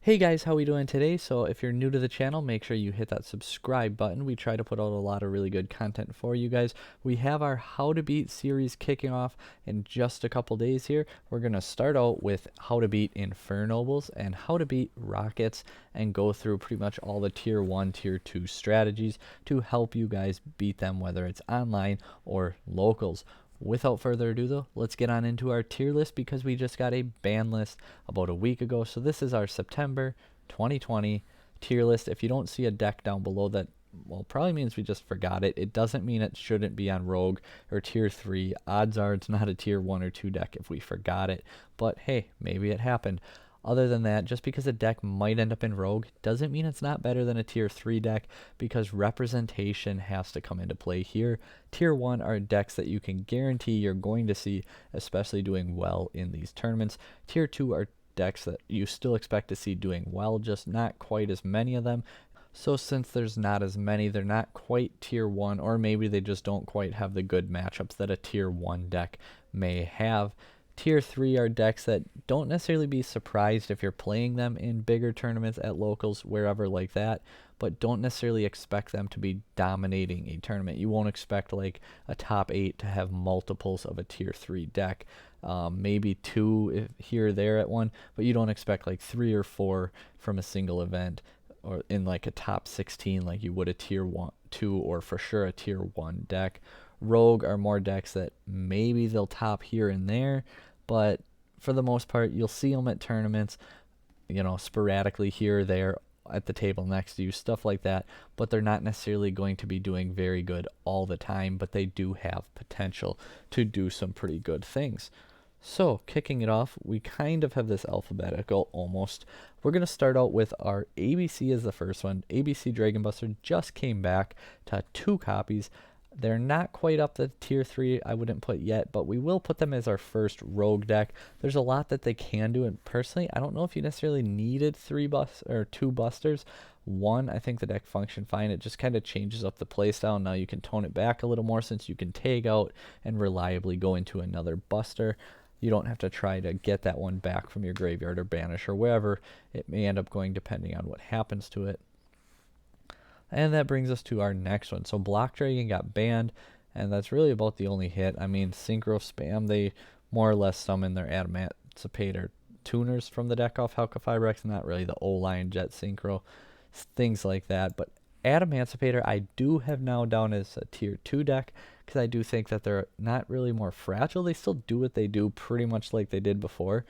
Hey guys, how we doing today? So if you're new to the channel, make sure you hit that subscribe button. We try to put out a lot of really good content for you guys. We have our How to Beat series kicking off in just a couple days here. We're going to start out with how to beat Infernobles and how to beat Rockets and go through pretty much all the tier 1, tier 2 strategies to help you guys beat them, whether it's online or locals. Without further ado though, let's get on into our tier list because we just got a ban list about a week ago. So this is our September 2020 tier list. If you don't see a deck down below that, well, probably means we just forgot it. It doesn't mean it shouldn't be on Rogue or tier 3. Odds are it's not a tier 1 or 2 deck if we forgot it. But hey, maybe it happened. Other than that, just because a deck might end up in Rogue doesn't mean it's not better than a tier 3 deck, because representation has to come into play here. Tier 1 are decks that you can guarantee you're going to see, especially doing well in these tournaments. Tier 2 are decks that you still expect to see doing well, just not quite as many of them. So since there's not as many, they're not quite tier 1, or maybe they just don't quite have the good matchups that a tier 1 deck may have. Tier 3 are decks that don't necessarily be surprised if you're playing them in bigger tournaments at locals, wherever like that, but don't necessarily expect them to be dominating a tournament. You won't expect like a top 8 to have multiples of a tier 3 deck. Maybe 2 here or there at one, but you don't expect like 3 or 4 from a single event or in like a top 16 like you would a tier 1, 2, or for sure a tier 1 deck. Rogue are more decks that maybe they'll top here and there, but for the most part, you'll see them at tournaments, sporadically here or there at the table next to you, stuff like that, but they're not necessarily going to be doing very good all the time, but they do have potential to do some pretty good things. So, kicking it off, we kind of have this alphabetical almost. We're going to start out with our ABC as the first one. ABC Dragon Buster just came back to 2 copies. They're not quite up to tier 3, I wouldn't put yet, but we will put them as our first rogue deck. There's a lot that they can do, and personally, I don't know if you necessarily needed 2 busters. 1, I think the deck functioned fine. It just kind of changes up the playstyle. Now you can tone it back a little more since you can tag out and reliably go into another buster. You don't have to try to get that one back from your graveyard or banish or wherever it may end up going depending on what happens to it. And that brings us to our next one. So Block Dragon got banned, and that's really about the only hit. I mean, Synchro Spam, they more or less summon their Adamancipator tuners from the deck off Halka-Fibrax, not really the O-Line Jet Synchro, things like that. But Adamancipator I do have now down as a tier 2 deck, because I do think that they're not really more fragile. They still do what they do pretty much like they did before,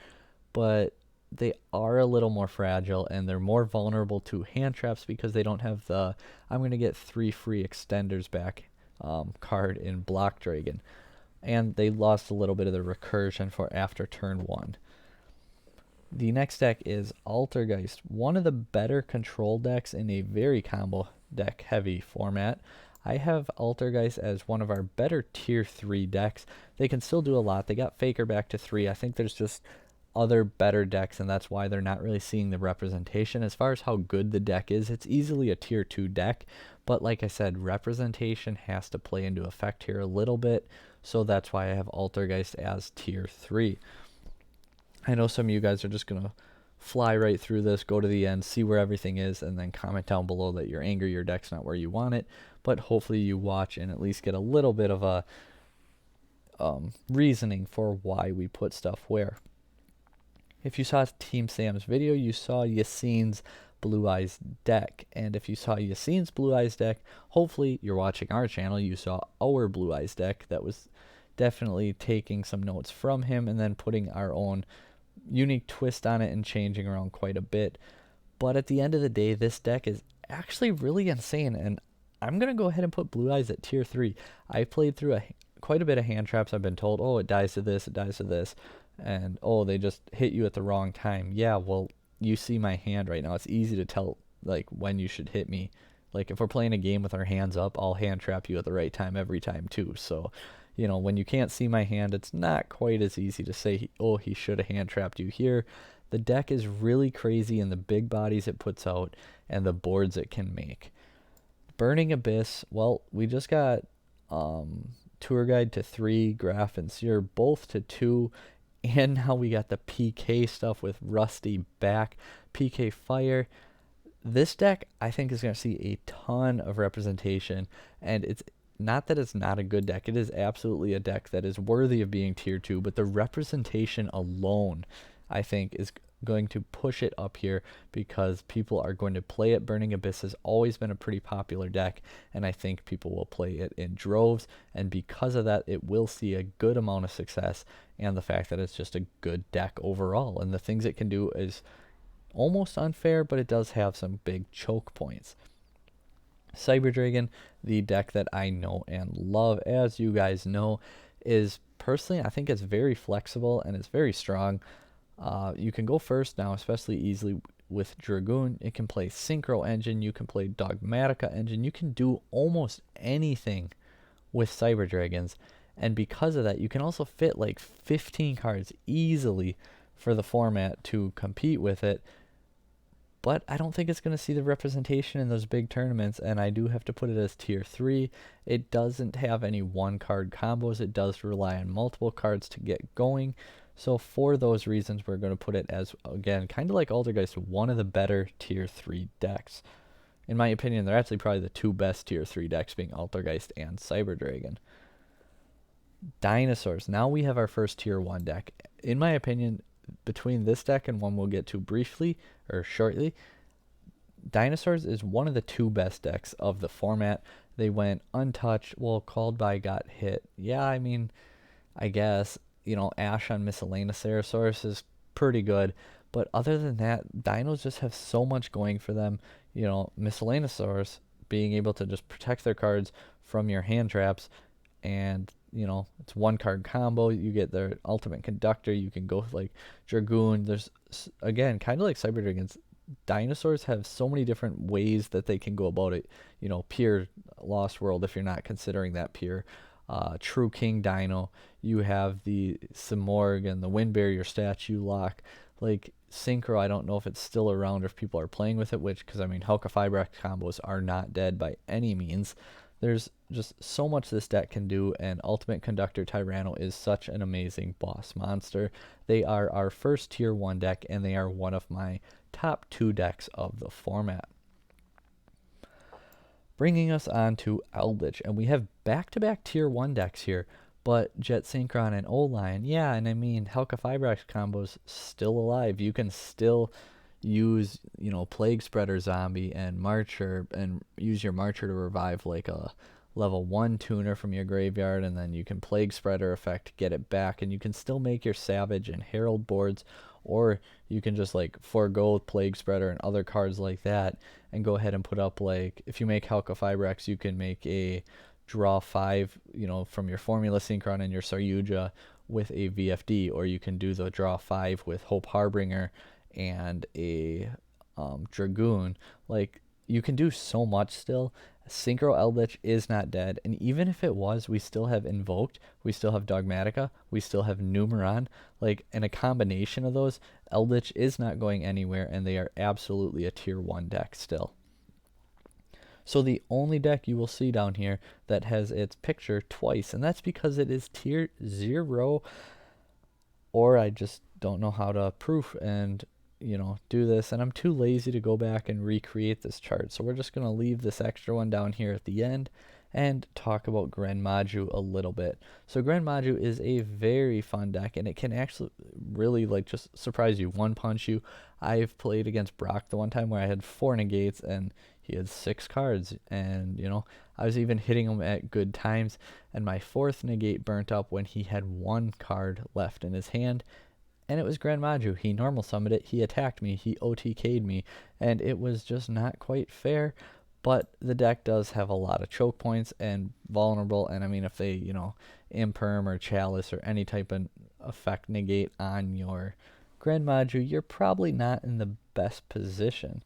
but they are a little more fragile, and they're more vulnerable to hand traps because they don't have the I'm going to get 3 free extenders back card in Block Dragon. And they lost a little bit of the recursion for after turn 1. The next deck is Altergeist, one of the better control decks in a very combo deck heavy format. I have Altergeist as one of our better tier 3 decks. They can still do a lot. They got Faker back to 3. I think there's just other better decks, and that's why they're not really seeing the representation. As far as how good the deck is, it's easily a tier 2 deck, but like I said, representation has to play into effect here a little bit, so that's why I have Altergeist as tier 3. I know some of you guys are just going to fly right through this, go to the end, see where everything is, and then comment down below that you're angry your deck's not where you want it, but hopefully you watch and at least get a little bit of a reasoning for why we put stuff where. If you saw Team Sam's video, you saw Yassine's Blue-Eyes deck. And if you saw Yassine's Blue-Eyes deck, hopefully you're watching our channel, you saw our Blue-Eyes deck that was definitely taking some notes from him and then putting our own unique twist on it and changing around quite a bit. But at the end of the day, this deck is actually really insane, and I'm going to go ahead and put Blue-Eyes at tier 3. I played through quite a bit of hand traps. I've been told, oh, it dies to this, it dies to this. And oh, they just hit you at the wrong time. Yeah, well, you see my hand right now. It's easy to tell like when you should hit me. Like if we're playing a game with our hands up, I'll hand trap you at the right time every time too. So, when you can't see my hand, it's not quite as easy to say, oh, he should have hand trapped you here. The deck is really crazy in the big bodies it puts out and the boards it can make. Burning Abyss, well, we just got Tour Guide to 3, Graph and Seer both to 2. And now we got the PK stuff with Rusty back, PK Fire. This deck, I think, is going to see a ton of representation, and it's not that it's not a good deck. It is absolutely a deck that is worthy of being tier 2, but the representation alone, I think, is going to push it up here because people are going to play it. Burning Abyss has always been a pretty popular deck, and I think people will play it in droves, and because of that, it will see a good amount of success, and the fact that it's just a good deck overall, and the things it can do is almost unfair, but it does have some big choke points. Cyber Dragon, the deck that I know and love, as you guys know, is personally, I think it's very flexible and it's very strong. You can go first now, especially easily with Dragoon. It can play Synchro Engine, you can play Dogmatika Engine, you can do almost anything with Cyber Dragons, and because of that, you can also fit like 15 cards easily for the format to compete with it. But I don't think it's going to see the representation in those big tournaments, and I do have to put it as tier 3. It doesn't have any one-card combos. It does rely on multiple cards to get going. So for those reasons, we're going to put it as, again, kind of like Altergeist, one of the better tier 3 decks. In my opinion, they're actually probably the two best tier 3 decks, being Altergeist and Cyber Dragon. Dinosaurs. Now we have our first tier 1 deck. In my opinion, between this deck and one we'll get to briefly or shortly, Dinosaurs is one of the two best decks of the format. They went untouched. Well, Called By got hit. Yeah, I mean, I guess, you know, Ash on Miscellaneous is pretty good. But other than that, Dinos just have so much going for them. You know, Miscellaneous being able to just protect their cards from your hand traps, and you know, it's one card combo. You get their ultimate conductor. You can go with like Dragoon. There's, again, kind of like Cyber Dragons, Dinosaurs have so many different ways that they can go about it. You know, pure Lost World, if you're not considering that pure. True King Dino. You have the Simorg and the Wind Barrier statue lock. Like Synchro, I don't know if it's still around or if people are playing with it, which, because I mean, Helka Fibrax combos are not dead by any means. There's just so much this deck can do, and Ultimate Conductor Tyranno is such an amazing boss monster. They are our first tier 1 deck, and they are one of my top 2 decks of the format. Bringing us on to Eldlich, and we have back-to-back tier 1 decks here, but Jet Synchron and O-Lion, yeah, and I mean, Helka Fibrax combos still alive. You can still use, you know, Plague Spreader Zombie and Marcher, and use your Marcher to revive like a level 1 tuner from your graveyard, and then you can Plague Spreader effect, get it back, and you can still make your Savage and Herald boards, or you can just like forego Plague Spreader and other cards like that and go ahead and put up, like, if you make Helka Fibrax, you can make a draw 5, you know, from your Formula Synchron and your Saryuja with a VFD, or you can do the draw 5 with Hope Harbinger and a Dragoon. Like, you can do so much still. Synchro Eldlich is not dead, and even if it was, we still have Invoked, we still have Dogmatika, we still have Numeron. Like, in a combination of those, Eldlich is not going anywhere, and they are absolutely a tier 1 deck still. So the only deck you will see down here that has its picture twice, and that's because it is tier 0, or I just don't know how to proof and, you know, do this, and I'm too lazy to go back and recreate this chart. So we're just going to leave this extra one down here at the end and talk about Gren Maju a little bit. So Gren Maju is a very fun deck, and it can actually really, like, just surprise you, one punch you. I've played against Brock the one time where I had 4 negates and he had 6 cards, and, you know, I was even hitting him at good times, and my 4th negate burnt up when he had 1 card left in his hand, and it was Gren Maju. He normal summoned it, he attacked me, he OTK'd me, and it was just not quite fair. But the deck does have a lot of choke points and vulnerable, and I mean, if they, you know, Imperm or Chalice or any type of effect negate on your Gren Maju, you're probably not in the best position.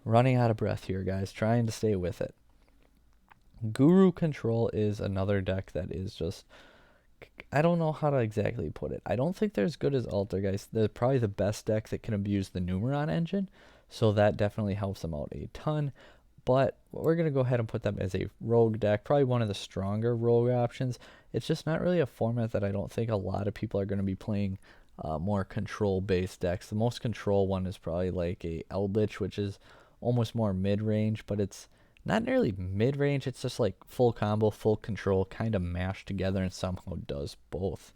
Running out of breath here, guys, trying to stay with it. Guru Control is another deck that is just, I don't know how to exactly put it. I don't think they're as good as Altergeist. They're probably the best deck that can abuse the Numeron engine, so that definitely helps them out a ton. but we're going to go ahead and put them as a rogue deck, probably one of the stronger rogue options. It's just not really a format that I don't think a lot of people are going to be playing more control-based decks. The most control one is probably like a Eldlich, which is almost more mid-range, but it's not nearly mid-range. It's just like full combo, full control, kind of mashed together and somehow does both.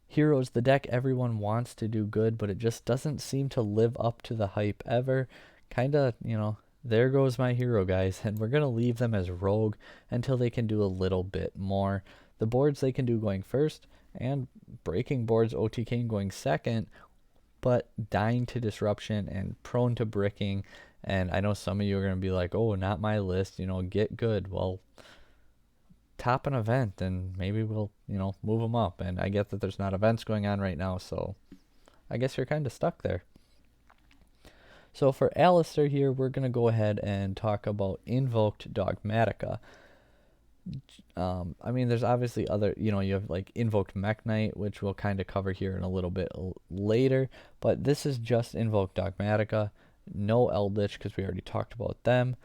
Heroes, the deck everyone wants to do good, but it just doesn't seem to live up to the hype ever. Kind of, there goes my hero, guys, and we're going to leave them as rogue until they can do a little bit more. The boards they can do going first, and breaking boards OTK going second, but dying to disruption and prone to bricking. And I know some of you are going to be like, oh, not my list, get good. Well, top an event and maybe we'll, move them up. And I get that there's not events going on right now, so I guess you're kind of stuck there. So for Alistair here, we're going to go ahead and talk about Invoked Dogmatika. There's obviously other, you have like Invoked Mech Knight, which we'll kind of cover here in a little bit later, but this is just Invoked Dogmatika, no Eldlich because we already talked about them,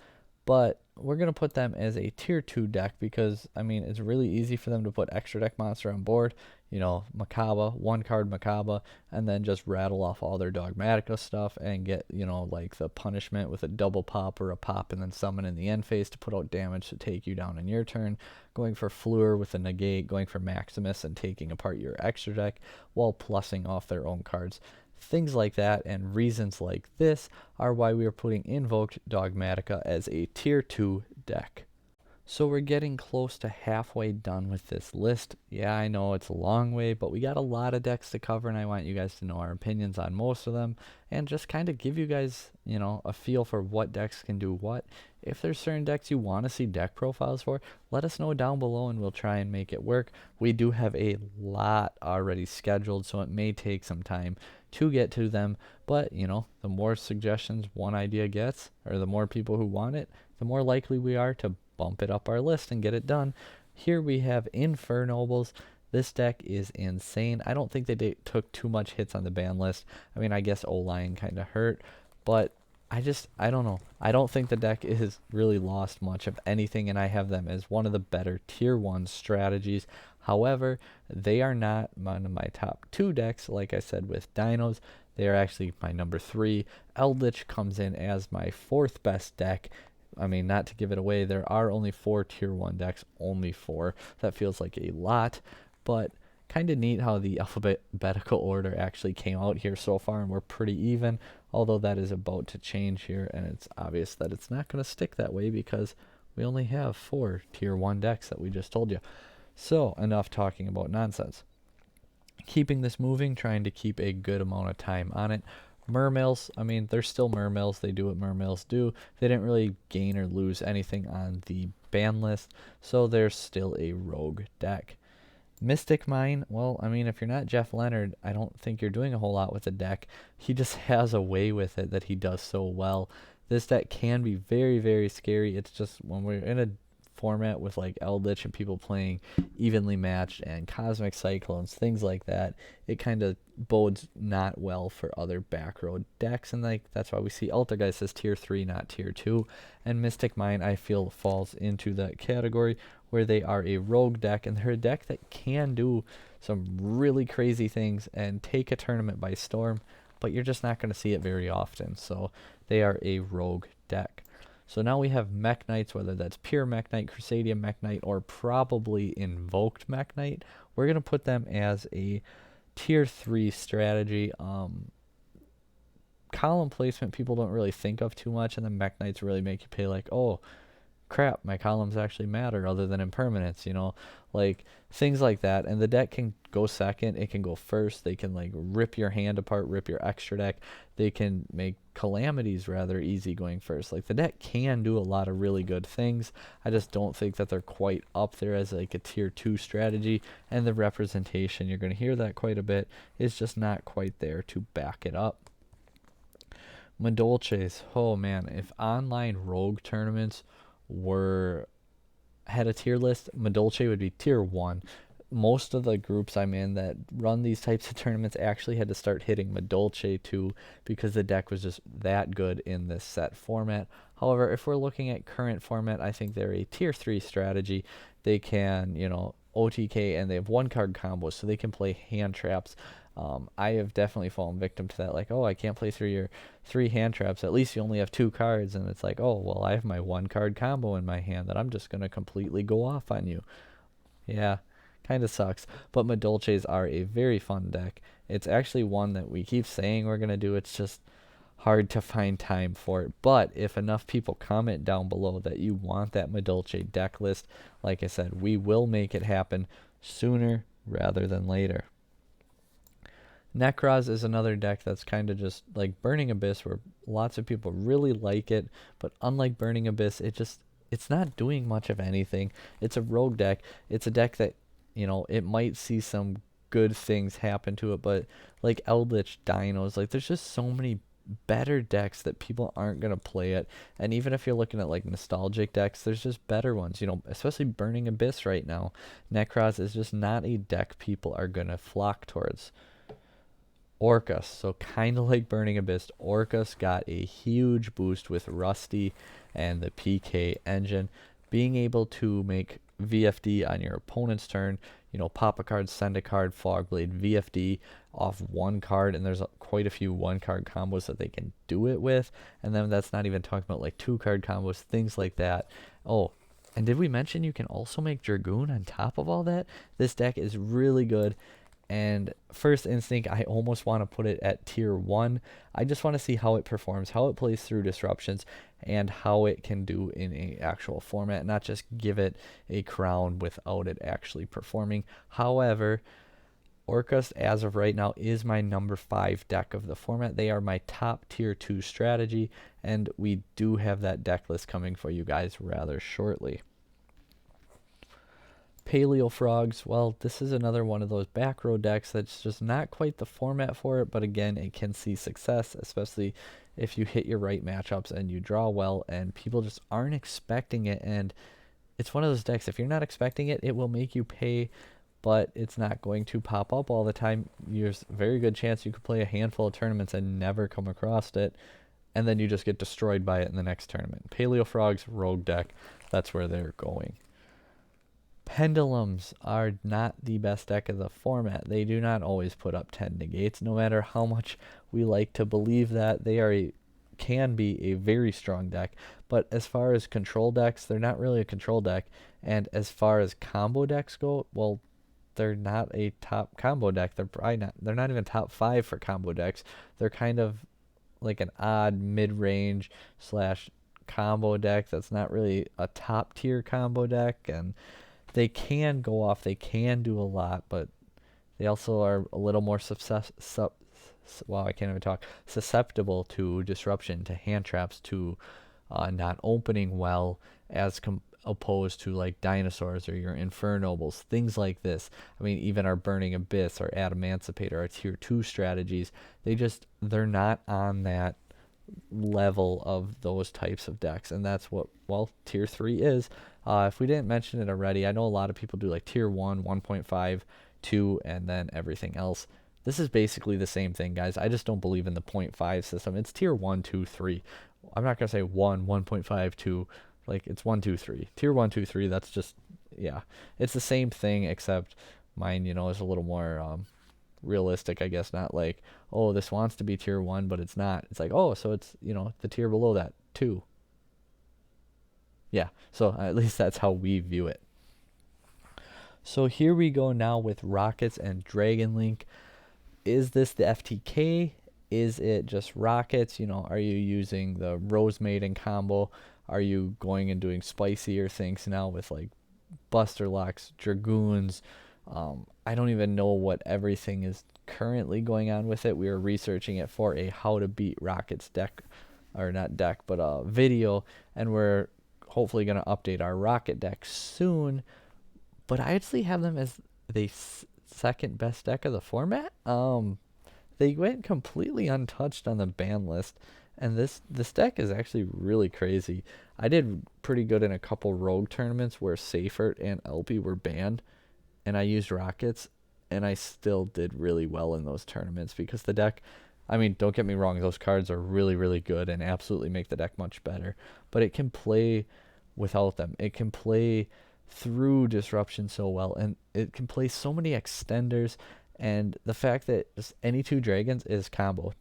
but we're going to put them as a tier 2 deck because, it's really easy for them to put extra deck monster on board, Macabre, 1 card Macabre, and then just rattle off all their Dogmatika stuff and get, like the punishment with a double pop or a pop and then summon in the end phase to put out damage to take you down in your turn, going for Fleur with a negate, going for Maximus and taking apart your extra deck while plussing off their own cards. Things like that and reasons like this are why we are putting Invoked Dogmatika as a tier 2 deck. So we're getting close to halfway done with this list. Yeah, I know it's a long way, but we got a lot of decks to cover and I want you guys to know our opinions on most of them and just kind of give you guys, a feel for what decks can do what. If there's certain decks you want to see deck profiles for, let us know down below and we'll try and make it work. We do have a lot already scheduled, so it may take some time to get to them, but the more suggestions one idea gets, or the more people who want it, the more likely we are to bump it up our list and get it done. Here we have Infernobles. This deck is insane. I don't think they took too much hits on the ban list. I guess O-Line kind of hurt, but I don't know. I don't think the deck has really lost much of anything, and I have them as one of the better tier 1 strategies. However, they are not one of my top 2 decks, like I said with Dinos. They are actually my number 3. Eldlich comes in as my 4th best deck. Not to give it away, there are only 4 tier 1 decks, only 4. That feels like a lot, but kind of neat how the alphabetical order actually came out here so far, and we're pretty even, although that is about to change here, and it's obvious that it's not going to stick that way because we only have 4 tier 1 decks that we just told you. So, enough talking about nonsense. Keeping this moving, trying to keep a good amount of time on it. Mermails, they're still Mermails. They do what Mermails do. They didn't really gain or lose anything on the ban list, so they're still a rogue deck. Mystic Mine, well, if you're not Jeff Leonard, I don't think you're doing a whole lot with the deck. He just has a way with it that he does so well. This deck can be very, very scary. It's just when we're in a format with like Eldlich and people playing evenly matched and Cosmic Cyclones, things like that, it kind of bodes not well for other back row decks, and that's why we see Altergeist as tier 3, not tier 2, and Mystic Mine I feel falls into that category where they are a rogue deck, and they're a deck that can do some really crazy things and take a tournament by storm, but you're just not going to see it very often, so they are a rogue deck. So now we have Mech Knights, whether that's pure Mech Knight, Crusadia Mech Knight, or probably Invoked Mech Knight. We're going to put them as a tier 3 strategy. Column placement people don't really think of too much, and the Mech Knights really make you pay like, oh, crap, my columns actually matter other than impermanence, like things like that. And the deck can go second, it can go first, they can like rip your hand apart, rip your extra deck, they can make calamities rather easy going first. Like the deck can do a lot of really good things. I just don't think that they're quite up there as like a tier 2 strategy, and the representation, you're going to hear that quite a bit, is just not quite there to back it up. Madolches, oh man, if online rogue tournaments had a tier list, Madolche would be tier 1. most of the groups I'm in that run these types of tournaments actually had to start hitting Madolche too, because the deck was just that good in this set format. However, if we're looking at current format, I think they're a tier 3 strategy. They can, OTK, and they have 1-card combos, so they can play hand traps. I have definitely fallen victim to that, like, oh, I can't play through your 3 hand traps. At least you only have 2 cards, and it's like, oh, well, I have my 1-card combo in my hand that I'm just going to completely go off on you. Yeah, kind of sucks. But Madolches are a very fun deck. It's actually one that we keep saying we're going to do. It's just hard to find time for it. But if enough people comment down below that you want that Madolche deck list, like I said, we will make it happen sooner rather than later. Necroz is another deck that's kind of just like Burning Abyss, where lots of people really like it, but unlike Burning Abyss, it's not doing much of anything. It's a rogue deck. It's a deck that, it might see some good things happen to it, but like Eldlich, Dinos, like there's just so many better decks that people aren't going to play it. And even if you're looking at like nostalgic decks, there's just better ones, especially Burning Abyss right now. Necroz is just not a deck people are going to flock towards. Orcust, so kind of like Burning Abyss, Orcust got a huge boost with Rusty and the PK engine. Being able to make VFD on your opponent's turn, pop a card, send a card, Fogblade, VFD off 1 card, and there's quite a few 1-card combos that they can do it with. And then that's not even talking about like 2-card combos, things like that. Oh, and did we mention you can also make Dragoon on top of all that? This deck is really good. And first instinct, I almost want to put it at tier 1. I just want to see how it performs, how it plays through disruptions, and how it can do in an actual format, not just give it a crown without it actually performing. However, Orcust, as of right now, is my number 5 deck of the format. They are my top tier 2 strategy, and we do have that deck list coming for you guys rather shortly. Paleofrogs, well, this is another one of those back row decks that's just not quite the format for it, but again, it can see success, especially if you hit your right matchups and you draw well, and people just aren't expecting it. And it's one of those decks, if you're not expecting it, it will make you pay, but it's not going to pop up all the time. There's a very good chance you could play a handful of tournaments and never come across it, and then you just get destroyed by it in the next tournament. Paleofrogs, rogue deck, that's where they're going. Pendulums are not the best deck of the format. They do not always put up 10 negates, no matter how much we like to believe that. They can be a very strong deck, but as far as control decks, they're not really a control deck. And as far as combo decks go, well, they're not a top combo deck. They're not even top 5 for combo decks. They're kind of like an odd mid-range / combo deck that's not really a top tier combo deck. And they can go off, they can do a lot, but they also are a little more susceptible to disruption, to hand traps, to not opening well, as opposed to like Dinosaurs or your Infernobles, things like this. I mean, even our Burning Abyss, our Adamancipator, our tier 2 strategies, they're not on that level of those types of decks, and that's what, well, tier 3 is. If we didn't mention it already, I know a lot of people do like tier 1, 1.5, 2, and then everything else. This is basically the same thing, guys. I just don't believe in the 0.5 system. It's tier 1, 2, 3. I'm not going to say 1, 1.5, 2. Like, it's 1, 2, 3. Tier 1, 2, 3, that's just, yeah. It's the same thing, except mine, is a little more realistic, I guess. Not like, oh, this wants to be tier 1, but it's not. It's like, oh, so it's, the tier below that, 2. Yeah, so at least that's how we view it. So here we go now with Rockets and Dragon Link. Is this the FTK? Is it just Rockets? Are you using the Rose Maiden combo? Are you going and doing spicier things now with like Buster Locks, Dragoons? I don't even know what everything is currently going on with it. We are researching it for a How to Beat Rockets deck, or not deck, but a video, and we're hopefully going to update our Rocket deck soon. But I actually have them as the second best deck of the format. They went completely untouched on the ban list, and this deck is actually really crazy. I did pretty good in a couple rogue tournaments where Seifert and LP were banned, and I used rockets, and I still did really well in those tournaments because the deck, I mean, don't get me wrong, those cards are really, really good and absolutely make the deck much better, but it can play without them. It can play through disruption so well, and it can play so many extenders, and the fact that just any 2 dragons is combo.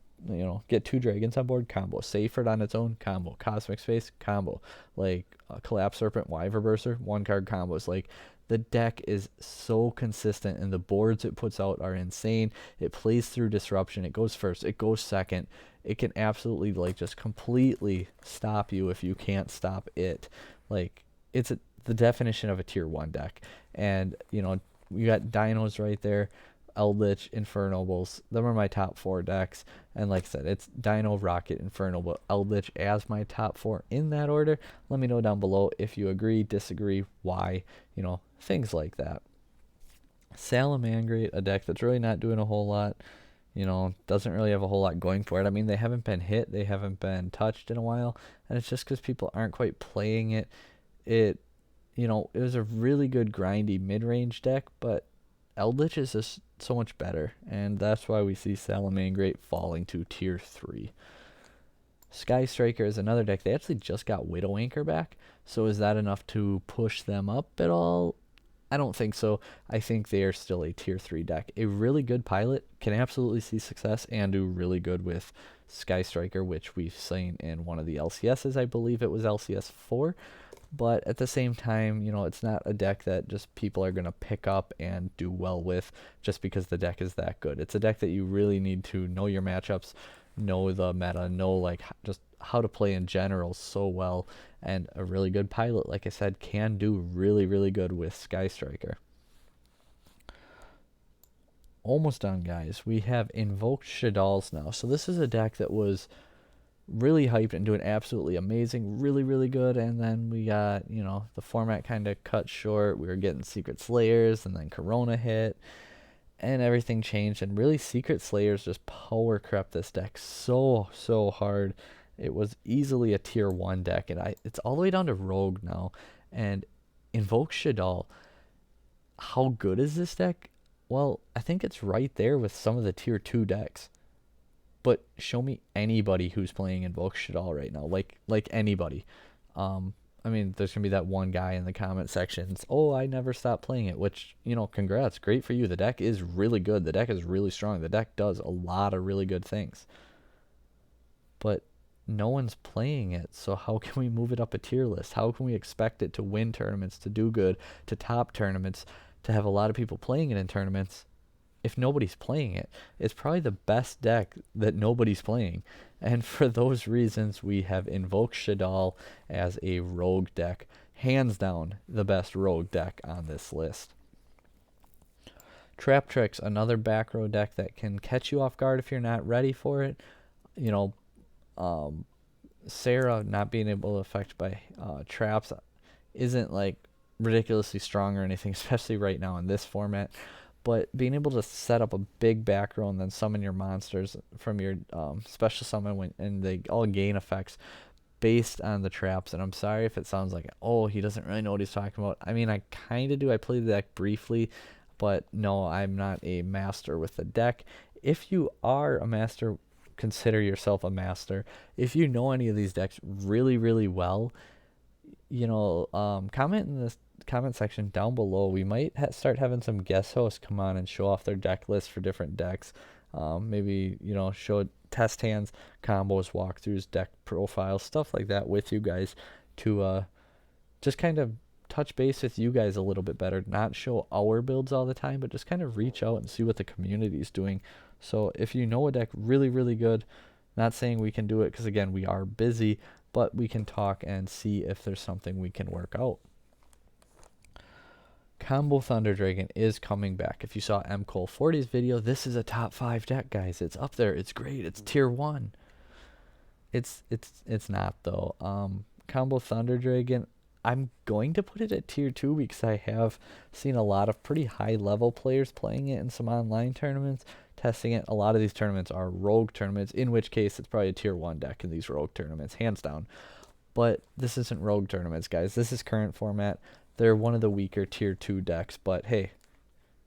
Get 2 dragons on board, combo. Seyfried on its own, combo. Cosmic Space, combo. Like Collapse Serpent, Wyverburster, 1-card combos. Like, the deck is so consistent, and the boards it puts out are insane. It plays through disruption. It goes first. It goes second. It can absolutely, like, just completely stop you if you can't stop it. Like, it's the definition of a tier 1 deck. And, you got Dinos right there. Eldlich, Infernobles. Them are my top 4 decks. And like I said, it's Dino, Rocket, Infernable, Eldlich as my top 4 in that order. Let me know down below if you agree, disagree, why, things like that. Salamangreat, a deck that's really not doing a whole lot. Doesn't really have a whole lot going for it. I mean, they haven't been hit, they haven't been touched in a while, and it's just because people aren't quite playing it. It was a really good grindy mid-range deck, but Eldlich is just so much better, and that's why we see Salamangreat falling to tier 3. Sky Striker is another deck. They actually just got Widow Anchor back, so is that enough to push them up at all? I don't think so. I think they are still a tier 3 deck. A really good pilot can absolutely see success and do really good with Sky Striker, which we've seen in one of the LCSs. I believe it was LCS 4. But at the same time, it's not a deck that just people are going to pick up and do well with just because the deck is that good. It's a deck that you really need to know your matchups, know the meta, know like just how to play in general so well. And a really good pilot, like I said, can do really, really good with Sky Striker. Almost done, guys. We have Invoked Shaddolls now. So this is a deck that was really hyped and doing absolutely amazing, really, really good, and then we got, the format kind of cut short. We were getting Secret Slayers, and then Corona hit, and everything changed, and really Secret Slayers just power crept this deck so hard. It was easily a tier 1 deck, and it's all the way down to Rogue now, and Invoke Shaddoll. How good is this deck? Well, I think it's right there with some of the tier 2 decks. But show me anybody who's playing Invoked Shaddoll right now, like anybody. I mean, there's gonna be that one guy in the comment sections. Oh, I never stopped playing it. Which, congrats, great for you. The deck is really good. The deck is really strong. The deck does a lot of really good things. But no one's playing it, so how can we move it up a tier list? How can we expect it to win tournaments, to do good, to top tournaments, to have a lot of people playing it in tournaments? If nobody's playing it, it's probably the best deck that nobody's playing. And for those reasons, we have Invoked Shaddoll as a rogue deck. Hands down, the best rogue deck on this list. Trap Tricks, another back row deck that can catch you off guard if you're not ready for it. Sarah not being able to affect by traps isn't like ridiculously strong or anything, especially right now in this format. But being able to set up a big back row and then summon your monsters from your special summon and they all gain effects based on the traps. And I'm sorry if it sounds like, oh, he doesn't really know what he's talking about. I mean, I kind of do. I played the deck briefly, but no, I'm not a master with the deck. If you are a master, consider yourself a master. If you know any of these decks really, really well, comment in this comment section down below. We might start having some guest hosts come on and show off their deck list for different decks. Maybe show test hands, combos, walkthroughs, deck profiles, stuff like that with you guys to just kind of touch base with you guys a little bit better. Not show our builds all the time, but just kind of reach out and see what the community is doing. So if you know a deck really, really good, not saying we can do it because again we are busy, but we can talk and see if there's something we can work out. Combo Thunder Dragon is coming back. If you saw M. Cole 40's video, this is a top 5 deck, guys. It's up there. It's great. It's tier 1. It's not though. Combo Thunder Dragon, I'm going to put it at tier 2 because I have seen a lot of pretty high level players playing it in some online tournaments, testing it. A lot of these tournaments are rogue tournaments, in which case it's probably a tier 1 deck in these rogue tournaments, hands down. But this isn't rogue tournaments, guys. This is current format. They're one of the weaker tier 2 decks, but hey,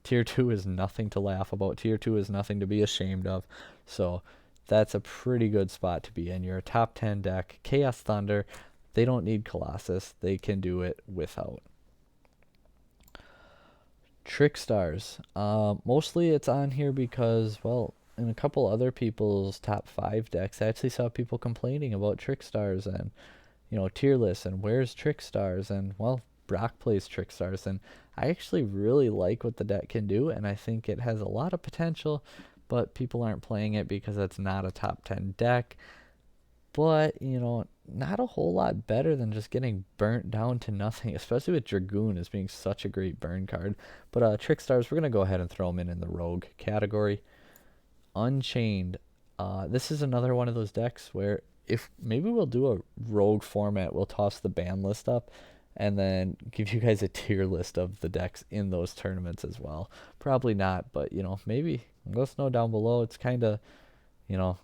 Tier 2 is nothing to laugh about. Tier 2 is nothing to be ashamed of. So that's a pretty good spot to be in. You're a top 10 deck. Chaos Thunder, they don't need Colossus. They can do it without. Trickstars. Mostly it's on here because, well, in a couple other people's top 5 decks, I actually saw people complaining about Trickstars and, you know, tier lists and where's Trickstars, and, well, Brock plays Trickstars, and I actually really like what the deck can do, and I think it has a lot of potential, but people aren't playing it because it's not a top 10 deck. But, you know, not a whole lot better than just getting burnt down to nothing, especially with Dragoon as being such a great burn card. But Trickstars, we're going to go ahead and throw them in the Rogue category. Unchained. This is another one of those decks where if maybe we'll do a Rogue format, we'll toss the ban list up and then give you guys a tier list of the decks in those tournaments as well. Probably not, but, you know, maybe let us know down below. It's kind of, you know,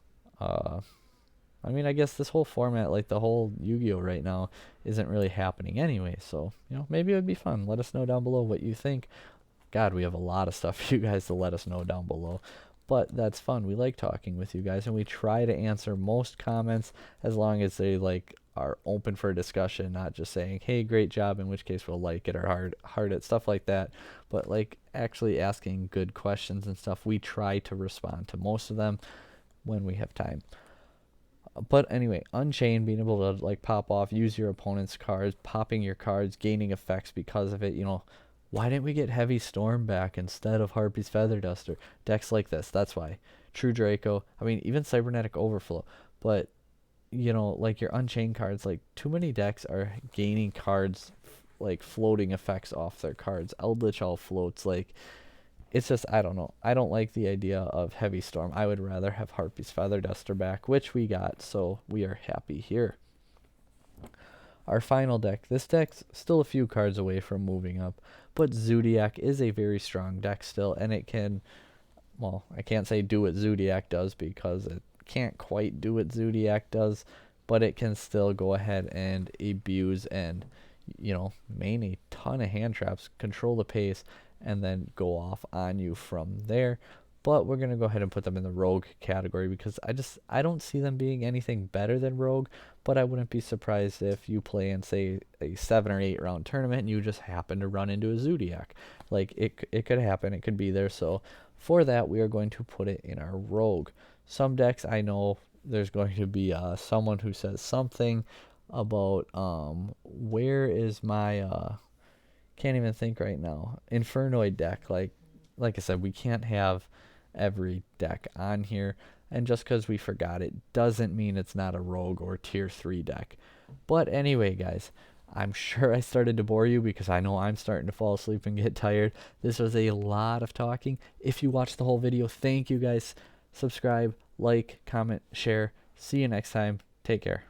I mean, I guess this whole format, like the whole Yu-Gi-Oh right now, isn't really happening anyway. So, you know, maybe it would be fun. Let us know down below what you think. God, we have a lot of stuff for you guys to let us know down below. But that's fun. We like talking with you guys, and we try to answer most comments as long as they, like, are open for discussion, not just saying, hey, great job, in which case we'll like it or heart it, stuff like that. But, like, actually asking good questions and stuff, we try to respond to most of them when we have time. But anyway, Unchained, being able to, like, pop off, use your opponent's cards, popping your cards, gaining effects because of it, you know. Why didn't we get Heavy Storm back instead of Harpy's Feather Duster? Decks like this, that's why. True Draco, I mean, even Cybernetic Overflow. But, you know, like your Unchained cards, like, too many decks are gaining cards, like, floating effects off their cards. Eldlich all floats, like, it's just, I don't know. I don't like the idea of Heavy Storm. I would rather have Harpy's Feather Duster back, which we got, so we are happy here. Our final deck. This deck's still a few cards away from moving up, but Zodiac is a very strong deck still, and it can, well, I can't say do what Zodiac does because it can't quite do what Zodiac does, but it can still go ahead and abuse and, you know, main a ton of hand traps, control the pace, and then go off on you from there. But we're going to go ahead and put them in the Rogue category because I don't see them being anything better than Rogue, but I wouldn't be surprised if you play in, say, a 7 or 8 round tournament and you just happen to run into a Zodiac. Like, it could happen. It could be there. So for that, we are going to put it in our Rogue. Some decks, I know there's going to be someone who says something about where is my can't even think right now, Infernoid deck. Like I said, we can't have every deck on here, and just because we forgot it doesn't mean it's not a Rogue or tier 3 deck. But anyway, guys, I'm sure I started to bore you because I know I'm starting to fall asleep and get tired. This was a lot of talking. If you watched the whole video, thank you guys. Subscribe, like, comment, share. See you next time. Take care.